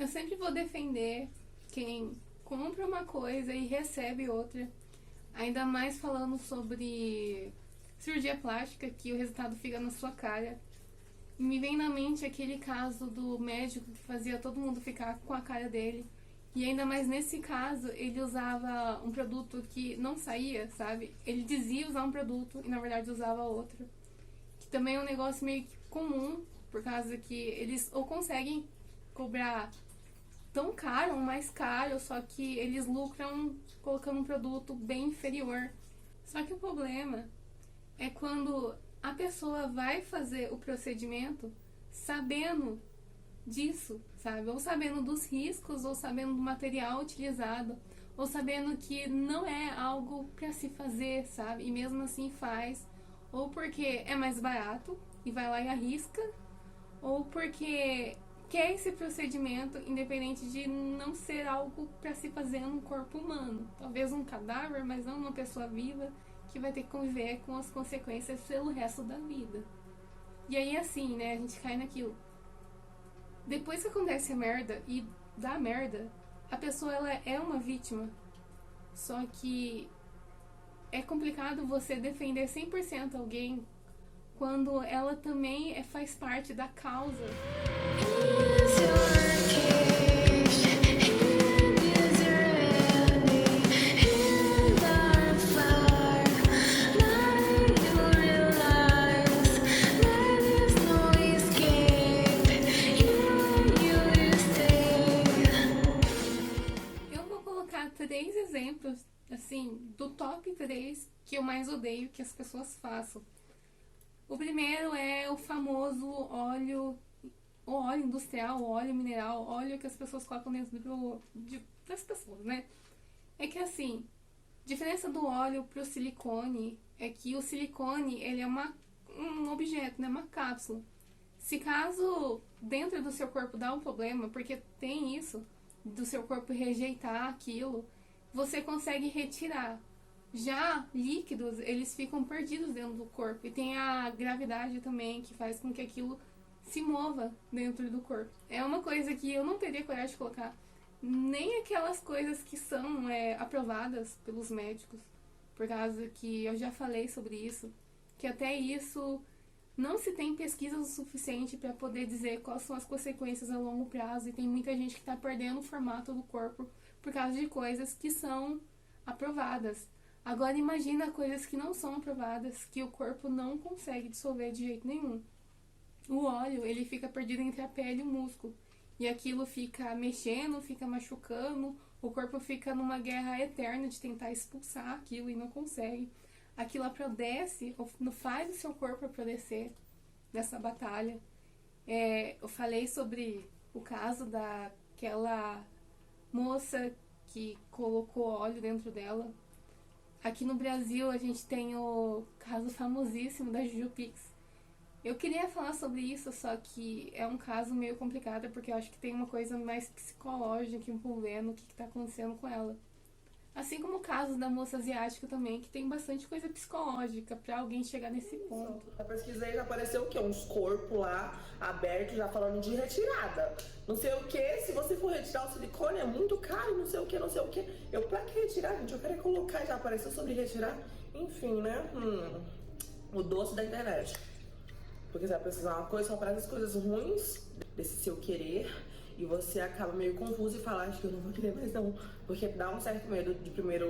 Eu sempre vou defender quem compra uma coisa e recebe outra. Ainda mais falando sobre cirurgia plástica, que o resultado fica na sua cara. E me vem na mente aquele caso do médico que fazia todo mundo ficar com a cara dele. E ainda mais nesse caso, ele usava um produto que não saía, sabe? Ele dizia usar um produto e na verdade usava outro. Que também é um negócio meio que comum, por causa que eles ou conseguem cobrar tão caro ou mais caro, só que eles lucram colocando um produto bem inferior. Só que o problema é quando a pessoa vai fazer o procedimento sabendo disso, sabe? Ou sabendo dos riscos, ou sabendo do material utilizado, ou sabendo que não é algo para se fazer, sabe? E mesmo assim faz, ou porque é mais barato e vai lá e arrisca, ou porque quer esse procedimento, independente de não ser algo para se fazer num corpo humano. Talvez um cadáver, mas não uma pessoa viva que vai ter que conviver com as consequências pelo resto da vida. E aí assim, né, a gente cai naquilo. Depois que acontece a merda e dá merda, a pessoa ela é uma vítima. Só que é complicado você defender 100% alguém quando ela também faz parte da causa. Eu vou colocar 3 exemplos, assim, do top 3 que eu mais odeio que as pessoas façam. O primeiro é o famoso óleo, o óleo industrial, o óleo mineral, óleo que as pessoas colocam dentro das pessoas, né? É que assim, a diferença do óleo pro silicone é que o silicone, ele é um objeto, né? Uma cápsula. Se caso dentro do seu corpo dá um problema, porque tem isso, do seu corpo rejeitar aquilo, você consegue retirar. Já líquidos, eles ficam perdidos dentro do corpo. E tem a gravidade também, que faz com que aquilo se mova dentro do corpo. É uma coisa que eu não teria coragem de colocar. Nem aquelas coisas que são aprovadas pelos médicos. Por causa que eu já falei sobre isso. Que até isso não se tem pesquisa o suficiente para poder dizer quais são as consequências a longo prazo. E tem muita gente que está perdendo o formato do corpo por causa de coisas que são aprovadas. Agora imagina coisas que não são aprovadas, que o corpo não consegue dissolver de jeito nenhum. O óleo, ele fica perdido entre a pele e o músculo. E aquilo fica mexendo, fica machucando, o corpo fica numa guerra eterna de tentar expulsar aquilo e não consegue. Aquilo apodrece, não faz o seu corpo apodrecer nessa batalha. Eu falei sobre o caso daquela moça que colocou óleo dentro dela. Aqui no Brasil a gente tem o caso famosíssimo da Juju Pix. Eu queria falar sobre isso, só que é um caso meio complicado, porque eu acho que tem uma coisa mais psicológica envolvendo o que está acontecendo com ela. Assim como o caso da moça asiática também, que tem bastante coisa psicológica pra alguém chegar nesse ponto. Eu pesquisei, já apareceu o quê? Uns corpos lá, abertos, já falando de retirada. Não sei o que, se você for retirar o silicone é muito caro, não sei o que, não sei o que. Eu, pra que retirar, gente? Eu quero colocar, já apareceu sobre retirar. Enfim, né? O doce da internet. Porque você vai precisar uma coisa, só para as coisas ruins desse seu querer. E você acaba meio confuso e fala, acho que eu não vou querer mais não. Porque dá um certo medo de primeira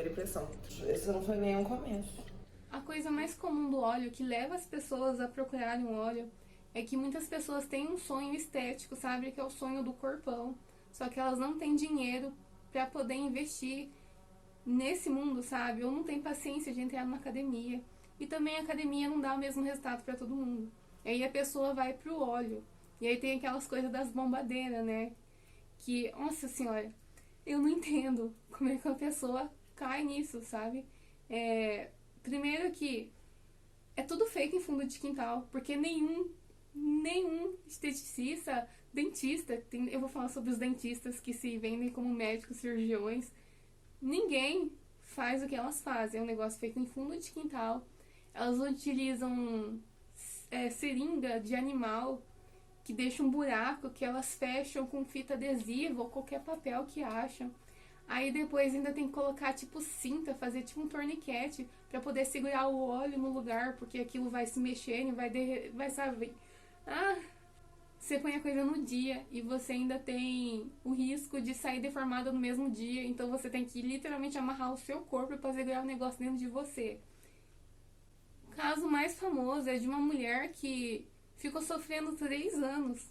impressão. Esse não foi nem um começo. A coisa mais comum do óleo, que leva as pessoas a procurarem um óleo, é que muitas pessoas têm um sonho estético, sabe? Que é o sonho do corpão. Só que elas não têm dinheiro para poder investir nesse mundo, sabe? Ou não tem paciência de entrar numa academia. E também a academia não dá o mesmo resultado para todo mundo. E aí a pessoa vai pro óleo. E aí tem aquelas coisas das bombadeiras, né? Que, nossa senhora, eu não entendo como é que uma pessoa cai nisso, sabe? Primeiro que é tudo feito em fundo de quintal, porque nenhum esteticista, dentista, eu vou falar sobre os dentistas que se vendem como médicos cirurgiões, ninguém faz o que elas fazem, é um negócio feito em fundo de quintal. Elas utilizam seringa de animal que deixam um buraco, que elas fecham com fita adesiva ou qualquer papel que acham. Aí depois ainda tem que colocar tipo cinta, fazer tipo um torniquete pra poder segurar o óleo no lugar, porque aquilo vai se mexendo, vai saber. Ah, você põe a coisa no dia e você ainda tem o risco de sair deformada no mesmo dia, então você tem que literalmente amarrar o seu corpo pra segurar o negócio dentro de você. O caso mais famoso é de uma mulher que ficou sofrendo 3 anos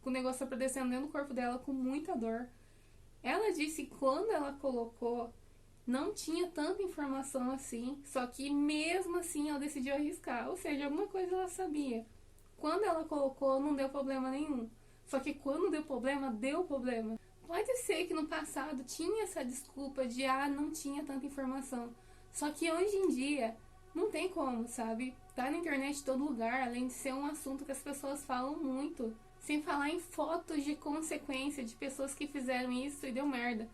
com o negócio apodrecendo dentro do corpo dela com muita dor. Ela disse que quando ela colocou, não tinha tanta informação assim, só que mesmo assim ela decidiu arriscar, ou seja, alguma coisa ela sabia. Quando ela colocou, não deu problema nenhum. Só que quando deu problema, deu problema. Pode ser que no passado tinha essa desculpa de, não tinha tanta informação. Só que hoje em dia, não tem como, sabe? Tá na internet em todo lugar, além de ser um assunto que as pessoas falam muito. Sem falar em fotos de consequência de pessoas que fizeram isso e deu merda.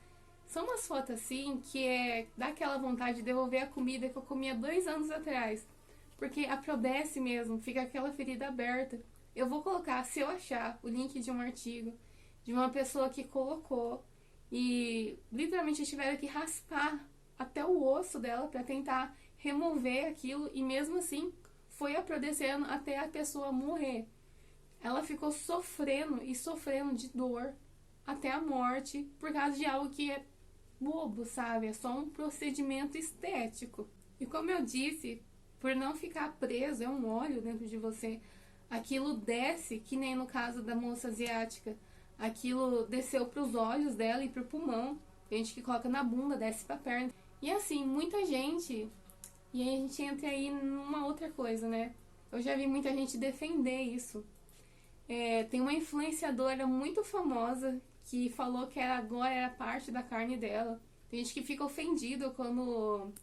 São umas fotos assim que dá aquela vontade de devolver a comida que eu comia 2 anos atrás. Porque apodrece mesmo, fica aquela ferida aberta. Eu vou colocar, se eu achar, o link de um artigo de uma pessoa que colocou e literalmente tiveram que raspar até o osso dela para tentar remover aquilo e mesmo assim foi apodrecendo até a pessoa morrer. Ela ficou sofrendo e sofrendo de dor até a morte por causa de algo que é bobo, sabe? É só um procedimento estético. E como eu disse, por não ficar preso, é um óleo dentro de você. Aquilo desce, que nem no caso da moça asiática. Aquilo desceu para os olhos dela e para o pulmão. Tem gente que coloca na bunda, desce para a perna. E assim, muita gente... E aí a gente entra aí numa outra coisa, né? Eu já vi muita gente defender isso. Tem uma influenciadora muito famosa que falou que agora era parte da carne dela. Tem gente que fica ofendido quando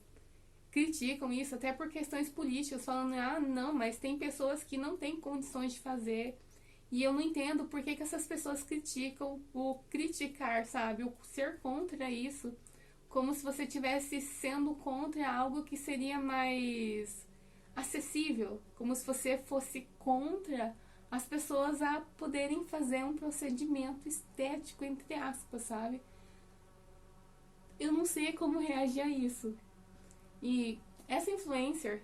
criticam isso, até por questões políticas, falando, não, mas tem pessoas que não têm condições de fazer. E eu não entendo por que essas pessoas criticam o criticar, sabe? O ser contra isso. Como se você estivesse sendo contra algo que seria mais acessível. Como se você fosse contra as pessoas a poderem fazer um procedimento estético, entre aspas, sabe? Eu não sei como reagir a isso. E essa influencer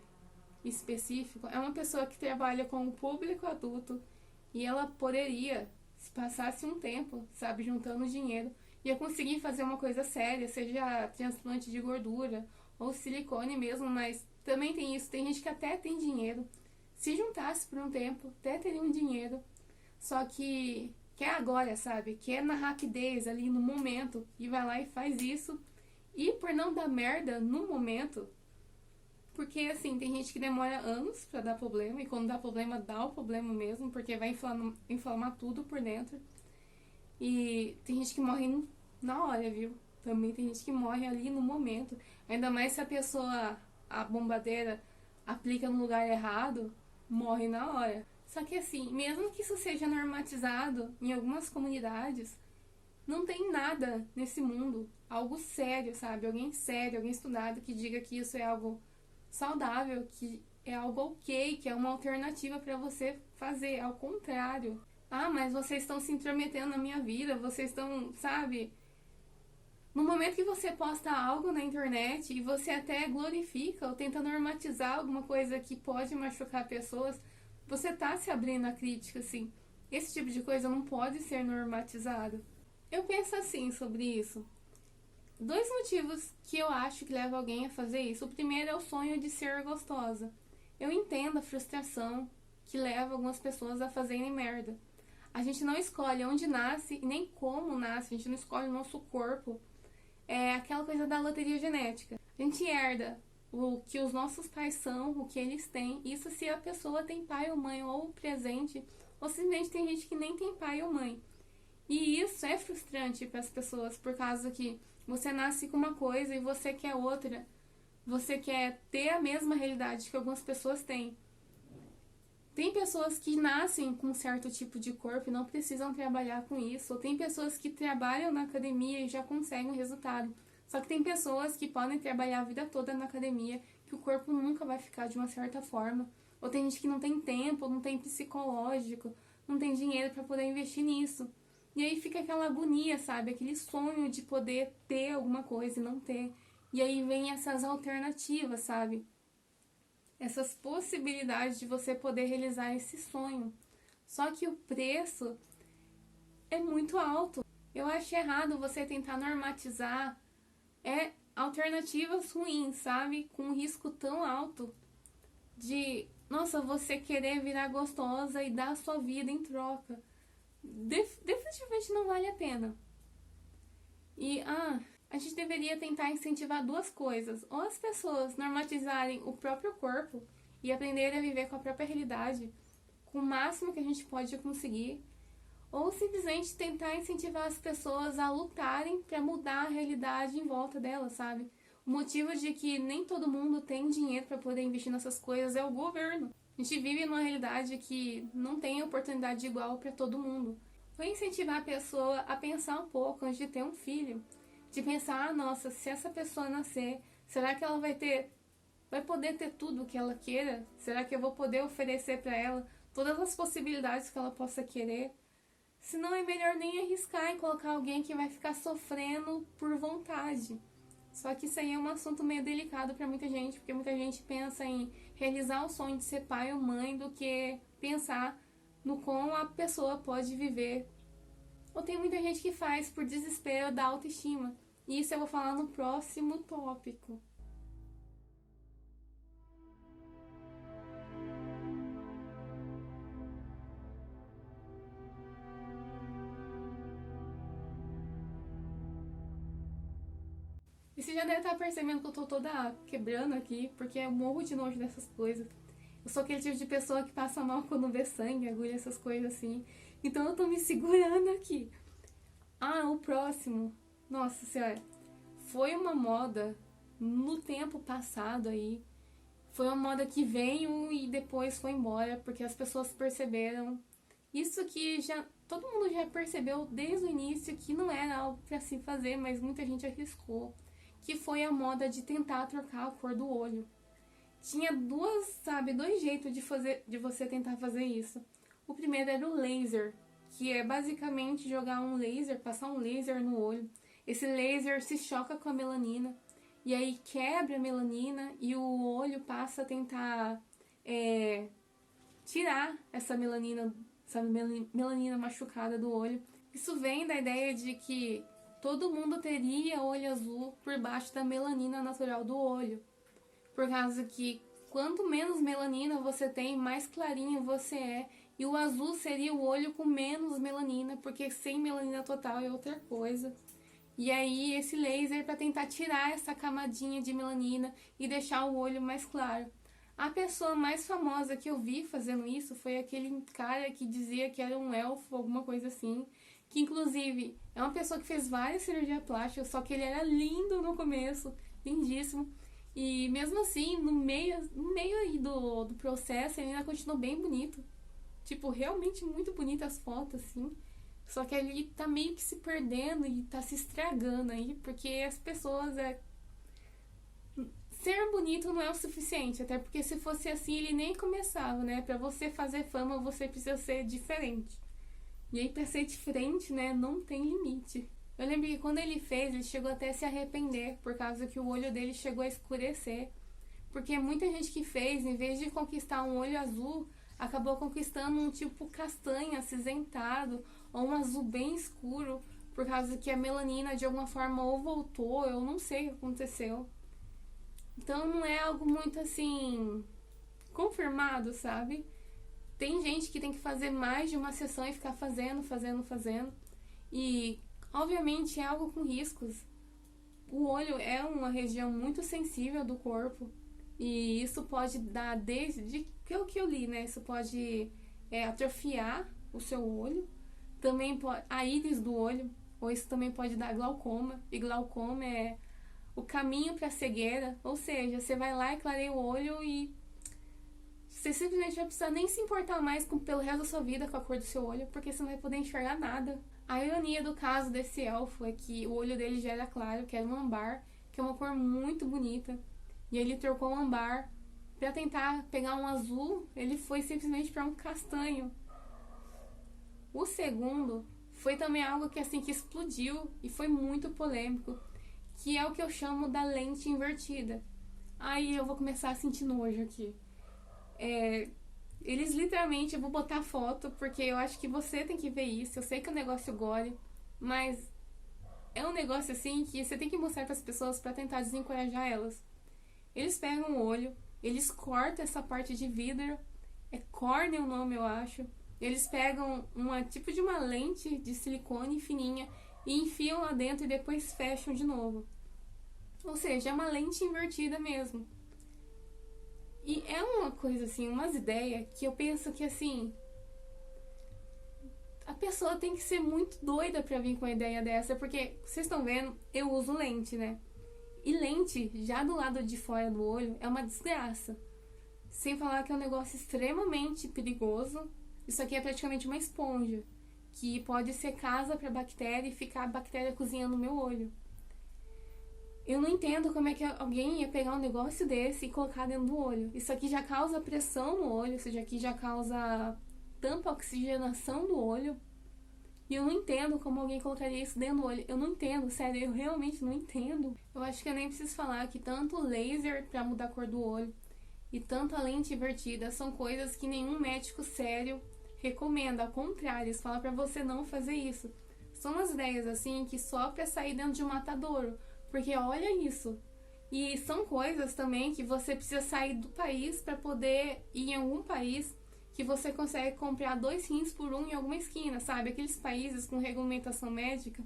específica é uma pessoa que trabalha com o público adulto e ela poderia, se passasse um tempo, sabe, juntando dinheiro, ia conseguir fazer uma coisa séria, seja transplante de gordura ou silicone mesmo, mas também tem isso, tem gente que até tem dinheiro. Se juntasse por um tempo, até teria um dinheiro, só que quer agora, sabe? Quer na rapidez, ali no momento, e vai lá e faz isso. E por não dar merda no momento, porque assim, tem gente que demora anos pra dar problema, e quando dá problema, dá o problema mesmo, porque vai inflamar tudo por dentro. E tem gente que morre na hora, viu? Também tem gente que morre ali no momento. Ainda mais se a pessoa, a bombadeira, aplica no lugar errado, morre na hora. Só que assim, mesmo que isso seja normatizado em algumas comunidades, não tem nada nesse mundo, algo sério, sabe? Alguém sério, alguém estudado que diga que isso é algo saudável, que é algo ok, que é uma alternativa para você fazer. Ao contrário. Mas vocês estão se intrometendo na minha vida, vocês estão, sabe? No momento que você posta algo na internet e você até glorifica ou tenta normatizar alguma coisa que pode machucar pessoas, você tá se abrindo à crítica, assim. Esse tipo de coisa não pode ser normatizado. Eu penso assim sobre isso. 2 motivos que eu acho que levam alguém a fazer isso. O primeiro é o sonho de ser gostosa. Eu entendo a frustração que leva algumas pessoas a fazerem merda. A gente não escolhe onde nasce e nem como nasce, a gente não escolhe o nosso corpo. É aquela coisa da loteria genética. A gente herda o que os nossos pais são, o que eles têm. Isso se a pessoa tem pai ou mãe ou presente, ou simplesmente tem gente que nem tem pai ou mãe. E isso é frustrante para as pessoas, por causa que você nasce com uma coisa e você quer outra. Você quer ter a mesma realidade que algumas pessoas têm. Tem pessoas que nascem com um certo tipo de corpo e não precisam trabalhar com isso. Ou tem pessoas que trabalham na academia e já conseguem o resultado. Só que tem pessoas que podem trabalhar a vida toda na academia, que o corpo nunca vai ficar de uma certa forma. Ou tem gente que não tem tempo, não tem psicológico, não tem dinheiro para poder investir nisso. E aí fica aquela agonia, sabe? Aquele sonho de poder ter alguma coisa e não ter. E aí vem essas alternativas, sabe? Essas possibilidades de você poder realizar esse sonho. Só que o preço é muito alto. Eu acho errado você tentar normatizar alternativas ruins, sabe? Com um risco tão alto de, nossa, você querer virar gostosa e dar a sua vida em troca. Definitivamente não vale a pena. E, a gente deveria tentar incentivar duas coisas. Ou as pessoas normatizarem o próprio corpo e aprenderem a viver com a própria realidade, com o máximo que a gente pode conseguir. Ou simplesmente tentar incentivar as pessoas a lutarem para mudar a realidade em volta delas, sabe? O motivo de que nem todo mundo tem dinheiro para poder investir nessas coisas é o governo. A gente vive numa realidade que não tem oportunidade igual para todo mundo. Ou incentivar a pessoa a pensar um pouco antes de ter um filho. De pensar, nossa, se essa pessoa nascer, será que ela vai poder ter tudo o que ela queira? Será que eu vou poder oferecer para ela todas as possibilidades que ela possa querer? Se não, é melhor nem arriscar em colocar alguém que vai ficar sofrendo por vontade. Só que isso aí é um assunto meio delicado para muita gente, porque muita gente pensa em realizar o sonho de ser pai ou mãe do que pensar no como a pessoa pode viver. Ou tem muita gente que faz por desespero da autoestima. E isso eu vou falar no próximo tópico. E você já deve estar percebendo que eu tô toda quebrando aqui, porque eu morro de nojo dessas coisas. Eu sou aquele tipo de pessoa que passa mal quando vê sangue, agulha, essas coisas assim. Então eu tô me segurando aqui. O próximo. Nossa senhora. Foi uma moda no tempo passado aí. Foi uma moda que veio e depois foi embora, porque as pessoas perceberam. Isso que todo mundo já percebeu desde o início que não era algo para se fazer, mas muita gente arriscou. Que foi a moda de tentar trocar a cor do olho. Tinha dois jeitos de você tentar fazer isso. O primeiro era o laser, que é basicamente jogar um laser, passar um laser no olho. Esse laser se choca com a melanina e aí quebra a melanina e o olho passa a tentar tirar essa melanina machucada do olho. Isso vem da ideia de que todo mundo teria olho azul por baixo da melanina natural do olho. Por causa que quanto menos melanina você tem, mais clarinho você é. E o azul seria o olho com menos melanina, porque sem melanina total é outra coisa. E aí esse laser para tentar tirar essa camadinha de melanina e deixar o olho mais claro. A pessoa mais famosa que eu vi fazendo isso foi aquele cara que dizia que era um elfo, alguma coisa assim. Que inclusive é uma pessoa que fez várias cirurgias plásticas, só que ele era lindo no começo, lindíssimo. E mesmo assim, no meio aí do processo, ele ainda continuou bem bonito. Tipo, realmente muito bonitas as fotos, assim. Só que ele tá meio que se perdendo e tá se estragando aí, porque as pessoas ser bonito não é o suficiente, até porque se fosse assim ele nem começava, né? Pra você fazer fama, você precisa ser diferente. E aí, pra ser diferente, né, não tem limite. Eu lembro que quando ele fez, ele chegou até a se arrepender, por causa que o olho dele chegou a escurecer. Porque muita gente que fez, em vez de conquistar um olho azul, acabou conquistando um tipo castanho, acinzentado, ou um azul bem escuro, por causa que a melanina de alguma forma ou voltou, eu não sei o que aconteceu. Então não é algo muito assim confirmado, sabe? Tem gente que tem que fazer mais de uma sessão e ficar fazendo. E, obviamente, é algo com riscos. O olho é uma região muito sensível do corpo. E isso pode dar, desde o que eu li, né? Isso pode atrofiar o seu olho. Também pode, a íris do olho. Ou isso também pode dar glaucoma. E glaucoma é o caminho para a cegueira. Ou seja, você vai lá e clareia o olho e você simplesmente vai precisar nem se importar mais pelo resto da sua vida com a cor do seu olho, porque você não vai poder enxergar nada. A ironia do caso desse elfo é que o olho dele já era claro, que era um âmbar, que é uma cor muito bonita. E ele trocou o âmbar para tentar pegar um azul, ele foi simplesmente para um castanho. O segundo foi também algo que assim que explodiu e foi muito polêmico, que é o que eu chamo da lente invertida. Aí eu vou começar a sentir nojo aqui. Eles literalmente, eu vou botar foto, porque eu acho que você tem que ver isso. Eu sei que é um negócio gore, mas é um negócio assim que você tem que mostrar para as pessoas para tentar desencorajar elas. Eles pegam o olho, eles cortam essa parte de vidro, é córnea o nome, eu acho. Eles pegam tipo de uma lente de silicone fininha e enfiam lá dentro e depois fecham de novo. Ou seja, é uma lente invertida mesmo. E é uma coisa assim, umas ideias que eu penso que assim, a pessoa tem que ser muito doida pra vir com uma ideia dessa, porque vocês estão vendo, eu uso lente, né? E lente, já do lado de fora do olho, é uma desgraça. Sem falar que é um negócio extremamente perigoso. Isso aqui é praticamente uma esponja, que pode ser casa pra bactéria e ficar a bactéria cozinhando no meu olho. Eu não entendo como é que alguém ia pegar um negócio desse e colocar dentro do olho. Isso aqui já causa pressão no olho, isso aqui já causa tampa oxigenação do olho. E eu não entendo como alguém colocaria isso dentro do olho. Eu não entendo, sério, eu realmente não entendo. Eu acho que eu nem preciso falar que tanto laser pra mudar a cor do olho e tanto a lente invertida são coisas que nenhum médico sério recomenda. Ao contrário, eles falam pra você não fazer isso. São umas ideias assim que só pra sair dentro de um matadouro. Porque olha isso. E são coisas também que você precisa sair do país para poder ir em algum país que você consegue comprar 2 rins por um em alguma esquina, sabe? Aqueles países com regulamentação médica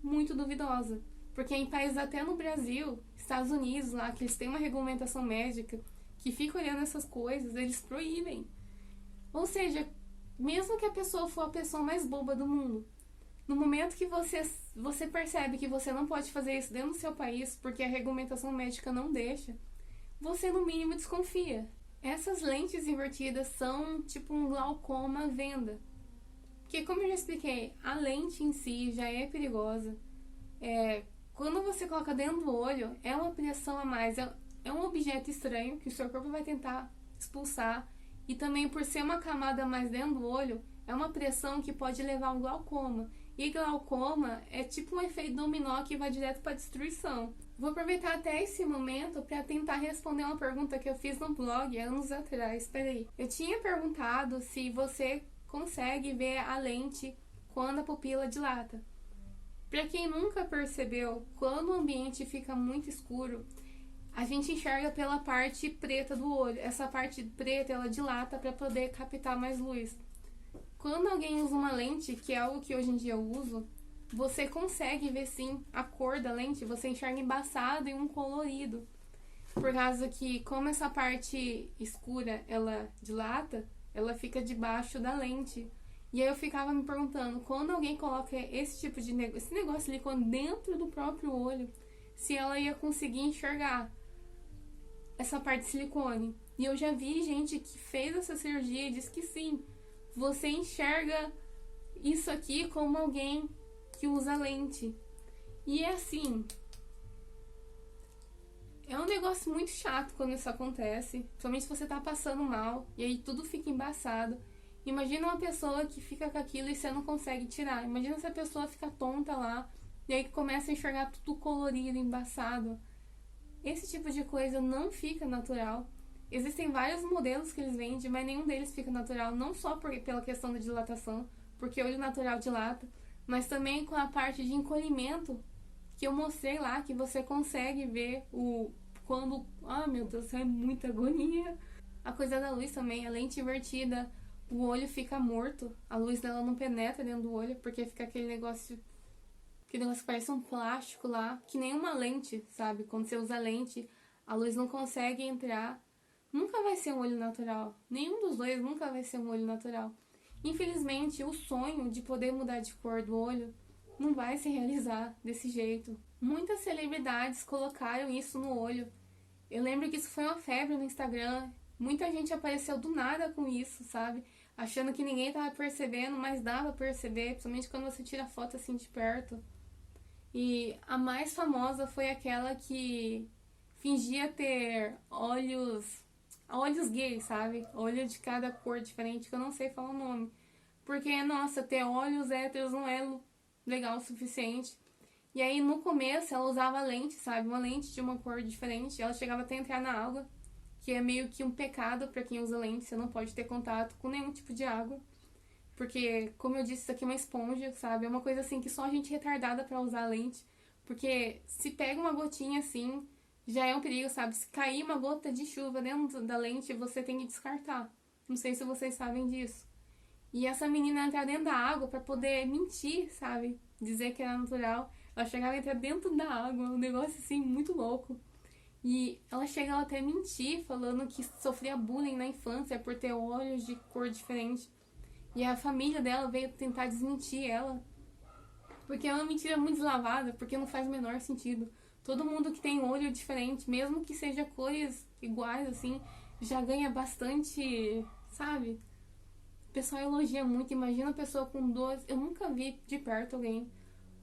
muito duvidosa. Porque em países até no Brasil, Estados Unidos lá, que eles têm uma regulamentação médica que fica olhando essas coisas, eles proíbem. Ou seja, mesmo que a pessoa for a pessoa mais boba do mundo, no momento que você percebe que você não pode fazer isso dentro do seu país porque a regulamentação médica não deixa, você no mínimo desconfia. Essas lentes invertidas são tipo um glaucoma à venda. Porque como eu já expliquei, a lente em si já é perigosa. Quando você coloca dentro do olho, é uma pressão a mais. É um objeto estranho que o seu corpo vai tentar expulsar. E também por ser uma camada a mais dentro do olho, é uma pressão que pode levar ao glaucoma. E glaucoma é tipo um efeito dominó que vai direto para destruição. Vou aproveitar até esse momento para tentar responder uma pergunta que eu fiz no blog anos atrás. Peraí. Eu tinha perguntado se você consegue ver a lente quando a pupila dilata. Para quem nunca percebeu, quando o ambiente fica muito escuro, a gente enxerga pela parte preta do olho. Essa parte preta ela dilata para poder captar mais luz. Quando alguém usa uma lente, que é algo que hoje em dia eu uso, você consegue ver sim a cor da lente, você enxerga embaçado e um colorido. Por causa que, como essa parte escura ela dilata, ela fica debaixo da lente. E aí eu ficava me perguntando, quando alguém coloca esse tipo de esse negócio de silicone dentro do próprio olho, se ela ia conseguir enxergar essa parte de silicone. E eu já vi gente que fez essa cirurgia e disse que sim, você enxerga isso aqui como alguém que usa lente. E é assim, é um negócio muito chato quando isso acontece, principalmente se você tá passando mal e aí tudo fica embaçado. Imagina uma pessoa que fica com aquilo e você não consegue tirar. Imagina se a pessoa fica tonta lá e aí começa a enxergar tudo colorido, embaçado. Esse tipo de coisa não fica natural. Existem vários modelos que eles vendem, mas nenhum deles fica natural, não só pela questão da dilatação, porque o olho natural dilata, mas também com a parte de encolhimento que eu mostrei lá, que você consegue ver quando... Ah, meu Deus, é muita agonia. A coisa da luz também, a lente invertida, o olho fica morto, a luz dela não penetra dentro do olho, porque fica aquele negócio que parece um plástico lá, que nem uma lente, sabe? Quando você usa lente, a luz não consegue entrar. Nunca vai ser um olho natural. Nenhum dos dois nunca vai ser um olho natural. Infelizmente, o sonho de poder mudar de cor do olho não vai se realizar desse jeito. Muitas celebridades colocaram isso no olho. Eu lembro que isso foi uma febre no Instagram. Muita gente apareceu do nada com isso, sabe? Achando que ninguém tava percebendo, mas dava pra perceber, principalmente quando você tira foto assim de perto. E a mais famosa foi aquela que fingia ter olhos gays, sabe? Olho de cada cor diferente, que eu não sei falar o nome. Porque, nossa, ter olhos héteros não é legal o suficiente. E aí, no começo, ela usava lente, sabe? Uma lente de uma cor diferente. Ela chegava até a entrar na água, que é meio que um pecado pra quem usa lente. Você não pode ter contato com nenhum tipo de água. Porque, como eu disse, isso aqui é uma esponja, sabe? É uma coisa assim que só a gente retardada pra usar lente. Porque se pega uma gotinha assim, já é um perigo, sabe? Se cair uma gota de chuva dentro da lente, você tem que descartar. Não sei se vocês sabem disso. E essa menina entrar dentro da água pra poder mentir, sabe? Dizer que era natural. Ela chegava a entrar dentro da água, um negócio assim muito louco. E ela chegava até a mentir, falando que sofria bullying na infância por ter olhos de cor diferente. E a família dela veio tentar desmentir ela. Porque é uma mentira muito deslavada, porque não faz o menor sentido. Todo mundo que tem olho diferente, mesmo que seja cores iguais, assim, já ganha bastante, sabe? O pessoal elogia muito. Imagina a pessoa com dois... Eu nunca vi de perto alguém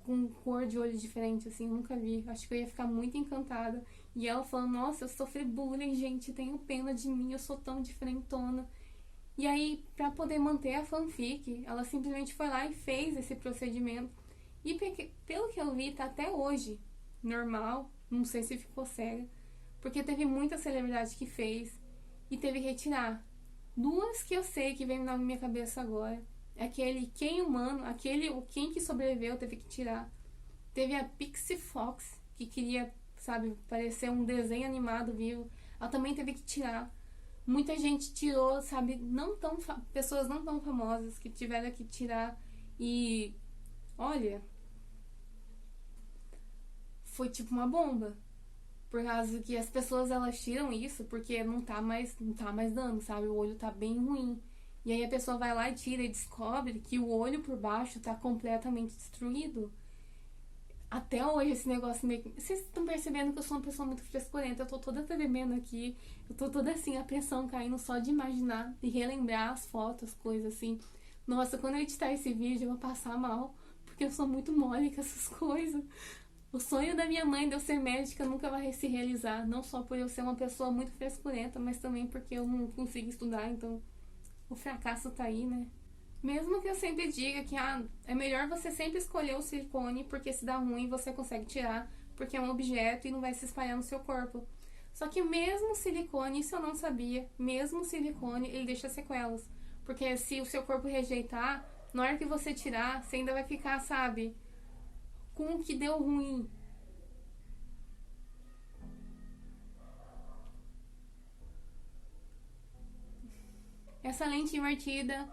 com cor de olho diferente, assim, eu nunca vi. Acho que eu ia ficar muito encantada. E ela falando, nossa, eu sofri bullying, gente, tenho pena de mim, eu sou tão diferentona. E aí, pra poder manter a fanfic, ela simplesmente foi lá e fez esse procedimento. E pelo que eu vi, tá até hoje normal. Não sei se ficou cega. Porque teve muita celebridade que fez e teve que retirar. Duas que eu sei que vem na minha cabeça agora. Aquele Ken humano, o Ken que sobreviveu teve que tirar. Teve a Pixie Fox, que queria, sabe, parecer um desenho animado vivo. Ela também teve que tirar. Muita gente tirou, sabe, pessoas não tão famosas que tiveram que tirar. E olha, foi tipo uma bomba. Por causa que as pessoas, elas tiram isso porque não tá mais dando, sabe? O olho tá bem ruim. E aí a pessoa vai lá e tira e descobre que o olho por baixo tá completamente destruído. Até hoje esse negócio meio que... Vocês estão percebendo que eu sou uma pessoa muito frescurenta. Eu tô toda tremendo aqui. Eu tô toda assim, a pressão caindo só de imaginar e relembrar as fotos, as coisas assim. Nossa, quando eu editar esse vídeo eu vou passar mal. Porque eu sou muito mole com essas coisas. O sonho da minha mãe de eu ser médica nunca vai se realizar. Não só por eu ser uma pessoa muito frescurenta, mas também porque eu não consigo estudar. Então o fracasso tá aí, né? Mesmo que eu sempre diga que é melhor você sempre escolher o silicone, porque se dá ruim você consegue tirar, porque é um objeto e não vai se espalhar no seu corpo. Só que mesmo silicone, isso eu não sabia, mesmo silicone, ele deixa sequelas. Porque se o seu corpo rejeitar, na hora que você tirar, você ainda vai ficar, sabe, com o que deu ruim. Essa lente invertida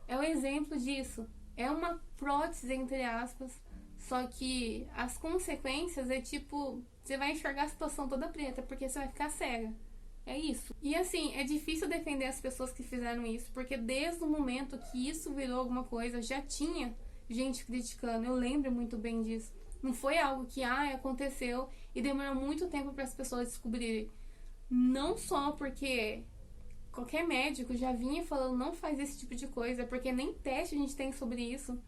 é o exemplo disso. É uma prótese, entre aspas, só que as consequências é tipo, você vai enxergar a situação toda preta, porque você vai ficar cega. É isso. E assim, é difícil defender as pessoas que fizeram isso, porque desde o momento que isso virou alguma coisa, já tinha gente criticando. Eu lembro muito bem disso. Não foi algo que aconteceu e demorou muito tempo para as pessoas descobrirem. Não só porque qualquer médico já vinha falando não faz esse tipo de coisa, porque nem teste a gente tem sobre isso,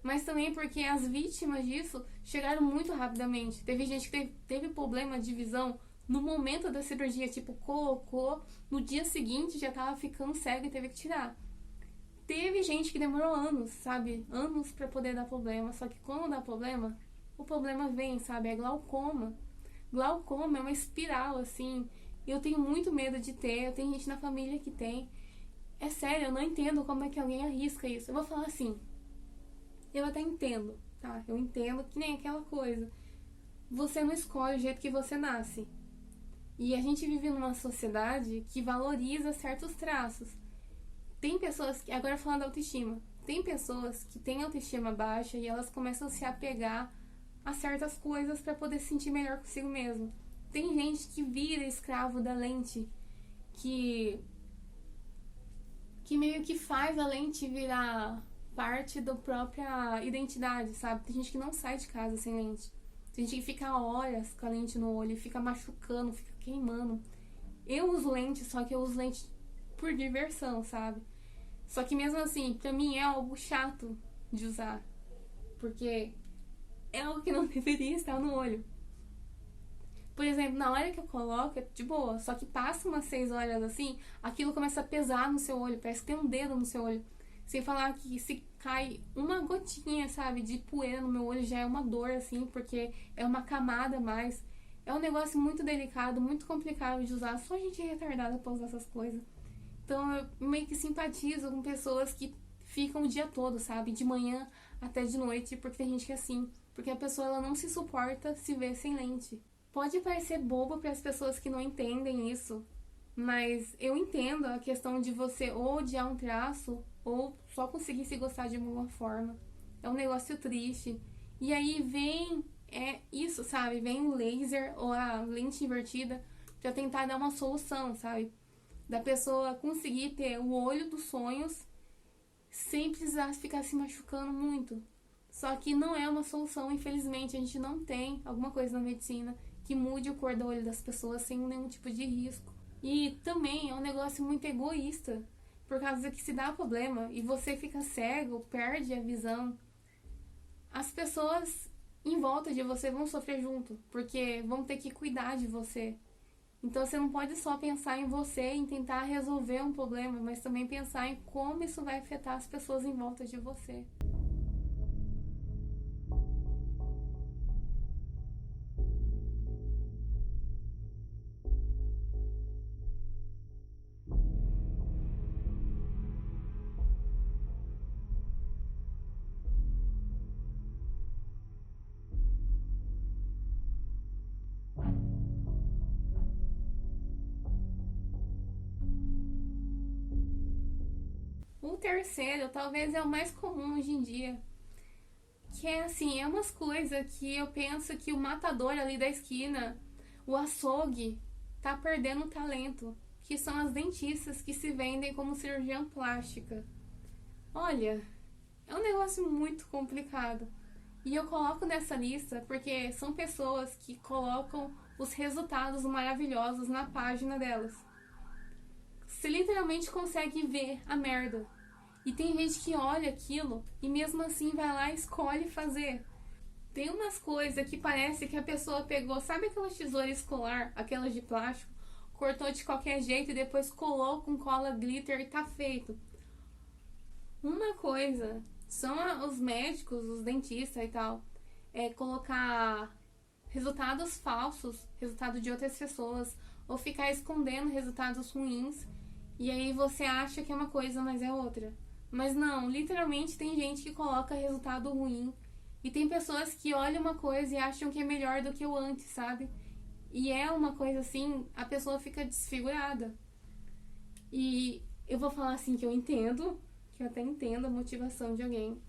mas também porque as vítimas disso chegaram muito rapidamente. Teve gente que teve problema de visão no momento da cirurgia, tipo, colocou, no dia seguinte já tava ficando cego e teve que tirar. Teve gente que demorou anos, sabe? Anos pra poder dar problema, só que quando dá problema, o problema vem, sabe? É glaucoma. Glaucoma é uma espiral, assim. Eu tenho muito medo de ter, eu tenho gente na família que tem. É sério, eu não entendo como é que alguém arrisca isso. Eu vou falar assim, eu até entendo, tá? Eu entendo que nem aquela coisa. Você não escolhe o jeito que você nasce. E a gente vive numa sociedade que valoriza certos traços. Tem pessoas que, agora falando da autoestima, tem pessoas que têm autoestima baixa e elas começam a se apegar a certas coisas para poder se sentir melhor consigo mesmo. Tem gente que vira escravo da lente, que meio que faz a lente virar parte da própria identidade, sabe? Tem gente que não sai de casa sem lente. Tem gente que fica horas com a lente no olho, fica machucando, fica queimando. Eu uso lente, só que eu uso lente por diversão, sabe? Só que mesmo assim, pra mim é algo chato de usar. Porque é algo que não deveria estar no olho. Por exemplo, na hora que eu coloco, é de boa. Só que passa umas 6 horas assim, aquilo começa a pesar no seu olho. Parece que tem um dedo no seu olho. Sem falar que se cai uma gotinha, sabe, de poeira no meu olho já é uma dor, assim, porque é uma camada a mais. É um negócio muito delicado, muito complicado de usar. Só gente retardada pra usar essas coisas. Então eu meio que simpatizo com pessoas que ficam o dia todo, sabe? De manhã até de noite, porque tem gente que é assim. Porque a pessoa ela não se suporta se ver sem lente. Pode parecer bobo para as pessoas que não entendem isso, mas eu entendo a questão de você ou odiar um traço ou só conseguir se gostar de alguma forma. É um negócio triste. E aí vem isso, sabe? Vem o laser ou a lente invertida pra tentar dar uma solução, sabe? Da pessoa conseguir ter o olho dos sonhos sem precisar ficar se machucando muito. Só que não é uma solução, infelizmente. A gente não tem alguma coisa na medicina que mude o cor do olho das pessoas sem nenhum tipo de risco. E também é um negócio muito egoísta, por causa que se dá problema e você fica cego, perde a visão, as pessoas em volta de você vão sofrer junto, porque vão ter que cuidar de você. Então você não pode só pensar em você, em tentar resolver um problema, mas também pensar em como isso vai afetar as pessoas em volta de você. O terceiro talvez é o mais comum hoje em dia, que é assim, é umas coisas que eu penso que o matador ali da esquina, o açougue, tá perdendo o talento, que são as dentistas que se vendem como cirurgiã plástica. Olha, é um negócio muito complicado. E eu coloco nessa lista porque são pessoas que colocam os resultados maravilhosos na página delas. Você literalmente consegue ver a merda. E tem gente que olha aquilo e mesmo assim vai lá e escolhe fazer. Tem umas coisas que parece que a pessoa pegou, sabe aquela tesoura escolar, aquelas de plástico, cortou de qualquer jeito e depois colou com cola glitter e tá feito. Uma coisa são os médicos, os dentistas e tal, colocar resultados falsos, resultado de outras pessoas, ou ficar escondendo resultados ruins, e aí você acha que é uma coisa, mas é outra. Mas não, literalmente tem gente que coloca resultado ruim, e tem pessoas que olham uma coisa e acham que é melhor do que o antes, sabe? E é uma coisa assim, a pessoa fica desfigurada. E eu vou falar assim que eu entendo, que eu até entendo a motivação de alguém.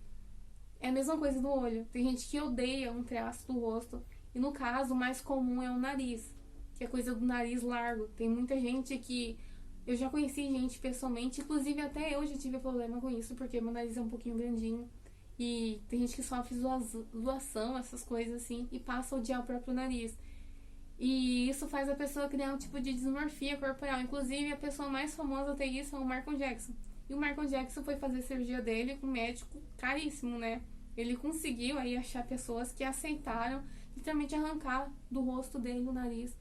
É a mesma coisa do olho. Tem gente que odeia um traço do rosto. E no caso, o mais comum é o nariz, que é coisa do nariz largo. Tem muita gente que... Eu já conheci gente pessoalmente, inclusive até eu já tive problema com isso, porque meu nariz é um pouquinho grandinho. E tem gente que sofre zoação, essas coisas assim, e passa a odiar o próprio nariz. E isso faz a pessoa criar um tipo de dismorfia corporal. Inclusive, a pessoa mais famosa a ter isso é o Michael Jackson. E o Michael Jackson foi fazer a cirurgia dele com um médico caríssimo, né? Ele conseguiu aí achar pessoas que aceitaram literalmente arrancar do rosto dele o nariz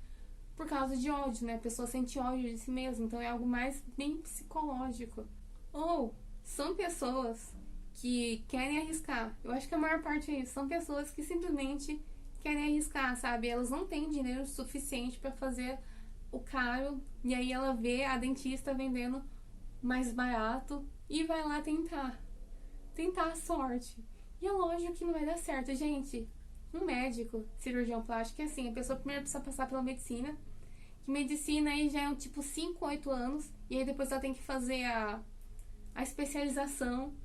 por causa de ódio, né? A pessoa sente ódio de si mesma, então é algo mais bem psicológico. Ou são pessoas que querem arriscar. Eu acho que a maior parte é isso. São pessoas que simplesmente querem arriscar, sabe? Elas não têm dinheiro suficiente para fazer o caro, e aí ela vê a dentista vendendo mais barato e vai lá tentar a sorte. E é lógico que não vai dar certo, gente. Um médico, cirurgião plástico, é assim, a pessoa primeiro precisa passar pela medicina, que medicina aí já é um tipo 5, 8 anos, e aí depois ela tem que fazer a especialização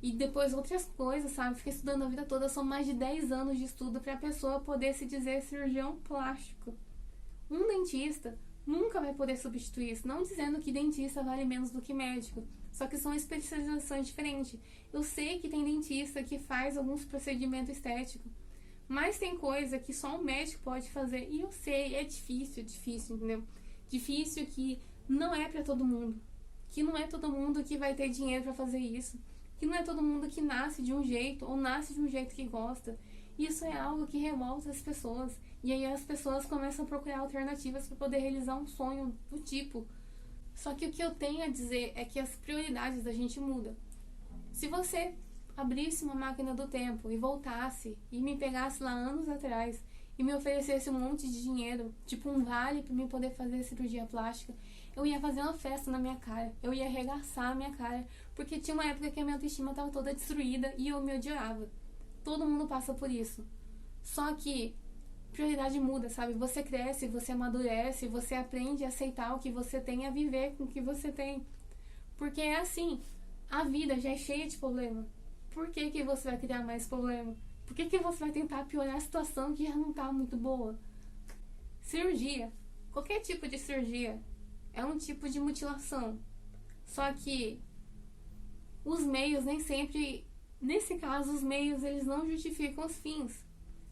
e depois outras coisas, sabe? Fica estudando a vida toda, são mais de 10 anos de estudo para a pessoa poder se dizer cirurgião plástico. Um dentista nunca vai poder substituir isso, não dizendo que dentista vale menos do que médico, só que são especializações diferentes. Eu sei que tem dentista que faz alguns procedimentos estéticos, mas tem coisa que só um médico pode fazer, e eu sei, é difícil, entendeu? Difícil que não é pra todo mundo, que não é todo mundo que vai ter dinheiro pra fazer isso, que não é todo mundo que nasce de um jeito ou nasce de um jeito que gosta. Isso é algo que revolta as pessoas, e aí as pessoas começam a procurar alternativas para poder realizar um sonho do tipo. Só que o que eu tenho a dizer é que as prioridades da gente mudam. Se você abrisse uma máquina do tempo e voltasse e me pegasse lá anos atrás e me oferecesse um monte de dinheiro, tipo um vale pra mim poder fazer cirurgia plástica, eu ia fazer uma festa na minha cara, eu ia arregaçar a minha cara, porque tinha uma época que a minha autoestima tava toda destruída e eu me odiava. Todo mundo passa por isso. Só que prioridade muda, sabe? Você cresce, você amadurece, você aprende a aceitar o que você tem, a viver com o que você tem. Porque é assim, a vida já é cheia de problema. Por que que você vai criar mais problema? Por que que você vai tentar piorar a situação que já não tá muito boa? Cirurgia. Qualquer tipo de cirurgia é um tipo de mutilação. Só que os meios nem sempre... Nesse caso, os meios eles não justificam os fins.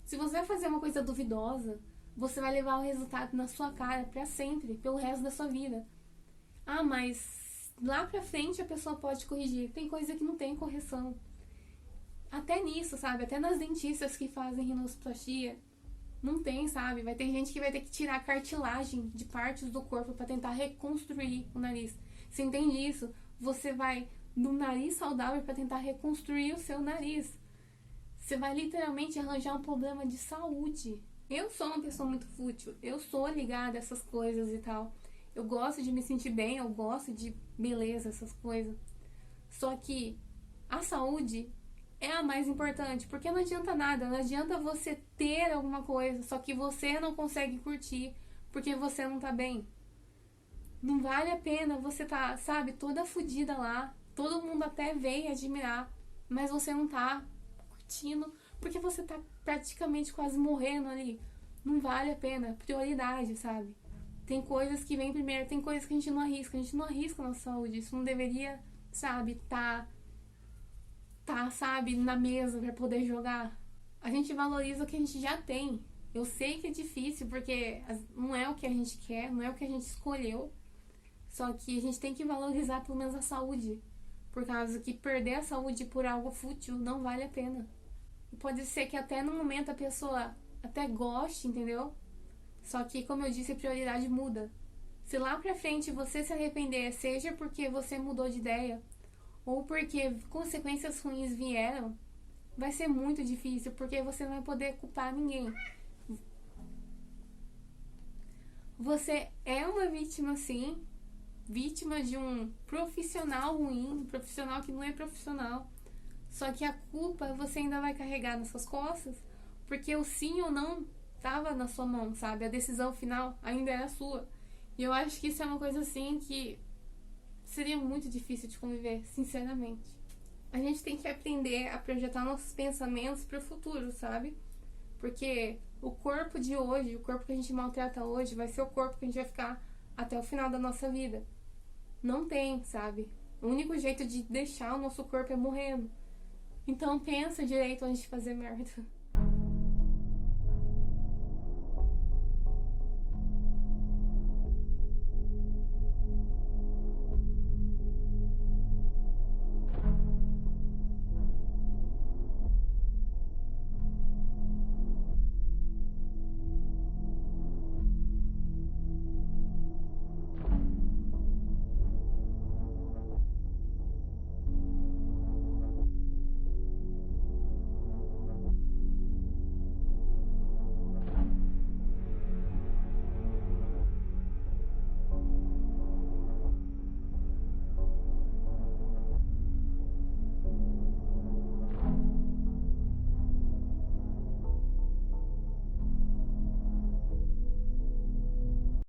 Se você vai fazer uma coisa duvidosa, você vai levar o resultado na sua cara pra sempre, pelo resto da sua vida. Ah, mas lá pra frente a pessoa pode corrigir. Tem coisa que não tem correção. Até nisso, sabe? Até nas dentistas que fazem rinoplastia, não tem, sabe? Vai ter gente que vai ter que tirar cartilagem de partes do corpo pra tentar reconstruir o nariz. Você entende isso? Você vai do nariz saudável pra tentar reconstruir o seu nariz. Você vai literalmente arranjar um problema de saúde. Eu sou uma pessoa muito fútil. Eu sou ligada a essas coisas e tal. Eu gosto de me sentir bem, eu gosto de beleza, essas coisas. Só que a saúde é a mais importante, porque não adianta nada, não adianta você ter alguma coisa, só que você não consegue curtir, porque você não tá bem. Não vale a pena você tá, sabe, toda fodida lá, todo mundo até vem admirar, mas você não tá curtindo, porque você tá praticamente quase morrendo ali. Não vale a pena, prioridade, sabe? Tem coisas que vêm primeiro, tem coisas que a gente não arrisca a nossa saúde, isso não deveria, sabe, tá, sabe, na mesa pra poder jogar. A gente valoriza o que a gente já tem. Eu sei que é difícil, porque não é o que a gente quer, não é o que a gente escolheu. Só que a gente tem que valorizar pelo menos a saúde. Por causa que perder a saúde por algo fútil não vale a pena. E pode ser que até no momento a pessoa até goste, entendeu? Só que, como eu disse, a prioridade muda. Se lá pra frente você se arrepender, seja porque você mudou de ideia, ou porque consequências ruins vieram, vai ser muito difícil, porque você não vai poder culpar ninguém. Você é uma vítima, sim, vítima de um profissional ruim, um profissional que não é profissional. Só que a culpa você ainda vai carregar nas suas costas, porque o sim ou não estava na sua mão, sabe? A decisão final ainda era sua. E eu acho que isso é uma coisa assim que seria muito difícil de conviver, sinceramente. A gente tem que aprender a projetar nossos pensamentos para o futuro, sabe? Porque o corpo de hoje, o corpo que a gente maltrata hoje, vai ser o corpo que a gente vai ficar até o final da nossa vida. Não tem, sabe? O único jeito de deixar o nosso corpo é morrendo. Então pensa direito antes de fazer merda.